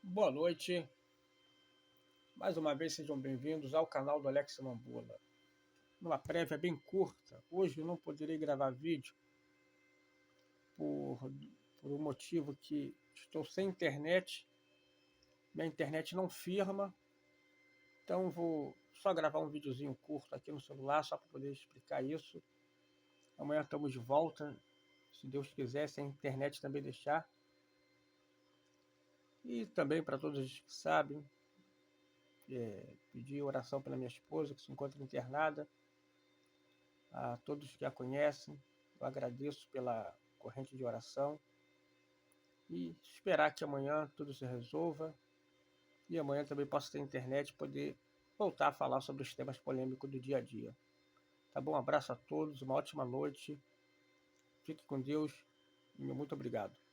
Boa noite, mais uma vez sejam bem-vindos ao canal do Alex Mambula. Uma prévia bem curta, hoje eu não poderei gravar vídeo por, por um motivo que estou sem internet, minha internet não firma, então vou só gravar um videozinho curto aqui no celular, só para poder explicar isso. Amanhã estamos de volta, se Deus quiser, se a internet também deixar. E também para todos que sabem, pedir oração pela minha esposa, que se encontra internada. A todos que a conhecem, eu agradeço pela corrente de oração e esperar que amanhã tudo se resolva e amanhã também possa ter internet e poder voltar a falar sobre os temas polêmicos do dia a dia. Tá bom? Um abraço a todos, uma ótima noite, fique com Deus e muito obrigado.